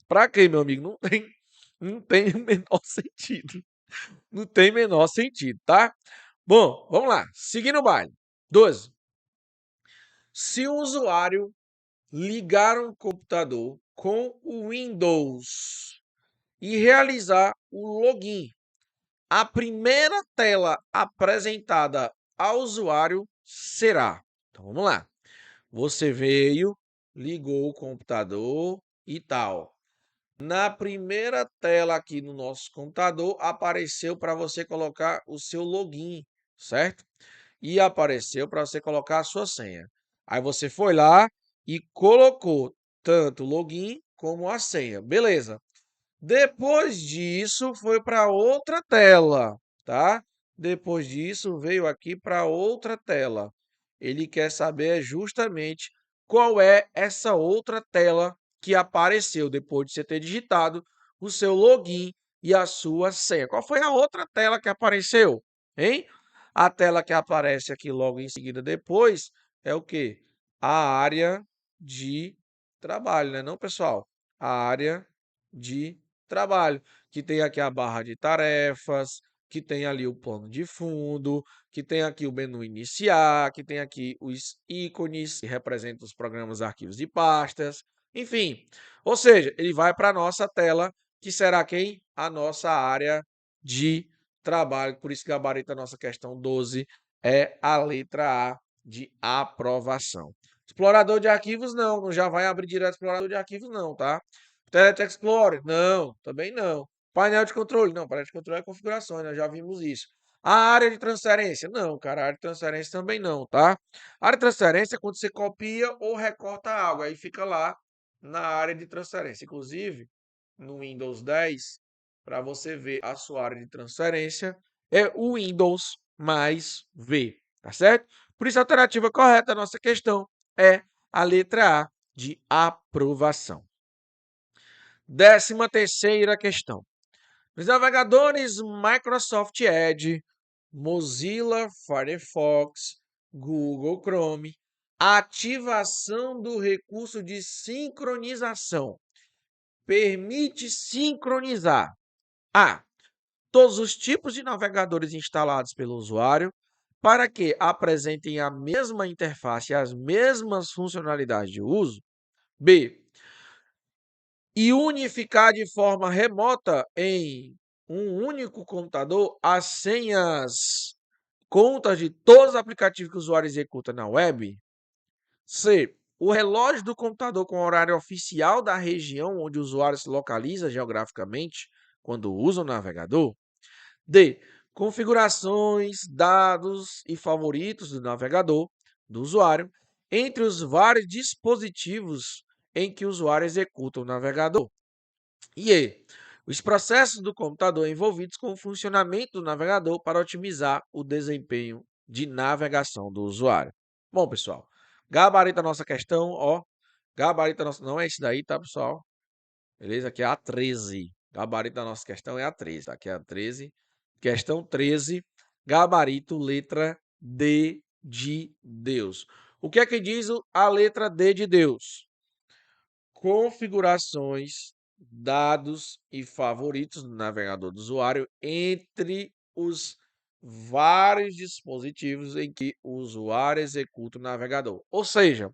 Para quê, meu amigo? Não tem o menor sentido. Não tem menor sentido, tá? Bom, vamos lá. Seguindo o baile. 12. Se o usuário ligar um computador com o Windows e realizar o login, a primeira tela apresentada ao usuário será. Então vamos lá. Você veio, ligou o computador e tal. Na primeira tela aqui no nosso computador apareceu para você colocar o seu login, certo? E apareceu para você colocar a sua senha. Aí você foi lá e colocou tanto o login como a senha. Beleza. Depois disso, foi para outra tela, tá? Depois disso, veio aqui para outra tela. Ele quer saber justamente qual é essa outra tela que apareceu depois de você ter digitado o seu login e a sua senha. Qual foi a outra tela que apareceu, hein? A tela que aparece aqui logo em seguida depois é o quê? A área de trabalho, né, não, pessoal? A área de trabalho, que tem aqui a barra de tarefas, que tem ali o plano de fundo, que tem aqui o menu iniciar, que tem aqui os ícones que representam os programas, arquivos e pastas, enfim. Ou seja, ele vai para a nossa tela, que será quem? A nossa área de trabalho. Por isso que gabarito da nossa questão 12 é a letra A de aprovação. Explorador de arquivos, não já vai abrir direto o explorador de arquivos, não, tá? Internet Explorer, não, também não. Painel de controle, não, painel de controle é configurações, nós já vimos isso. A área de transferência, não, cara, a área de transferência também não, tá? A área de transferência é quando você copia ou recorta algo, aí fica lá na área de transferência. Inclusive, no Windows 10, para você ver a sua área de transferência, é o Windows mais V, tá certo? Por isso, a alternativa correta da nossa questão é a letra A de aprovação. 13ª questão. Nos navegadores Microsoft Edge, Mozilla Firefox, Google Chrome, a ativação do recurso de sincronização permite sincronizar a todos os tipos de navegadores instalados pelo usuário para que apresentem a mesma interface e as mesmas funcionalidades de uso. B, e unificar de forma remota em um único computador as senhas, contas de todos os aplicativos que o usuário executa na web. C, o relógio do computador com o horário oficial da região onde o usuário se localiza geograficamente quando usa o navegador. D, configurações, dados e favoritos do navegador do usuário entre os vários dispositivos em que o usuário executa o navegador. E E, os processos do computador envolvidos com o funcionamento do navegador para otimizar o desempenho de navegação do usuário. Bom, pessoal, gabarito da nossa questão, ó, gabarito da nossa, não é esse daí, tá, pessoal? Beleza? Aqui é a 13. Gabarito da nossa questão é a 13, tá? Aqui é a 13. Questão 13, gabarito, letra D de Deus. O que é que diz a letra D de Deus? Configurações, dados e favoritos do navegador do usuário entre os vários dispositivos em que o usuário executa o navegador. Ou seja,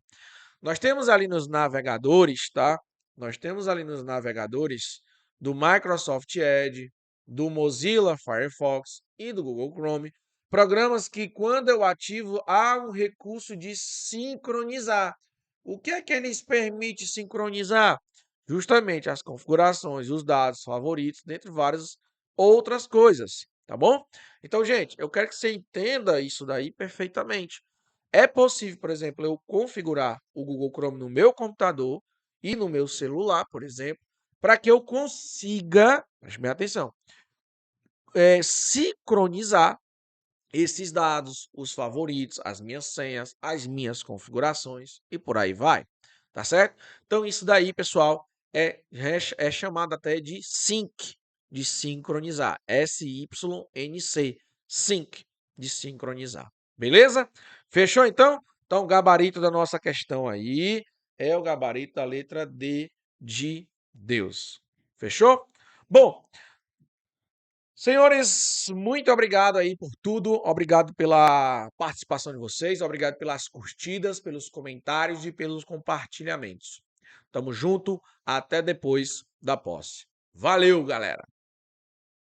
nós temos ali nos navegadores, tá? Nós temos ali nos navegadores do Microsoft Edge, do Mozilla Firefox e do Google Chrome, programas que quando eu ativo há um recurso de sincronizar. O que é que eles permitem sincronizar? Justamente as configurações, os dados favoritos, dentre várias outras coisas, tá bom? Então, gente, eu quero que você entenda isso daí perfeitamente. É possível, por exemplo, eu configurar o Google Chrome no meu computador e no meu celular, por exemplo, para que eu consiga, preste bem atenção, sincronizar esses dados, os favoritos, as minhas senhas, as minhas configurações e por aí vai, tá certo? Então isso daí, pessoal, é chamado até de sync, de sincronizar, SYNC, sync, de sincronizar, beleza? Fechou então? Então o gabarito da nossa questão aí é o gabarito da letra D de Deus. Fechou? Bom, senhores, muito obrigado aí por tudo, obrigado pela participação de vocês, obrigado pelas curtidas, pelos comentários e pelos compartilhamentos. Tamo junto, até depois da posse. Valeu, galera!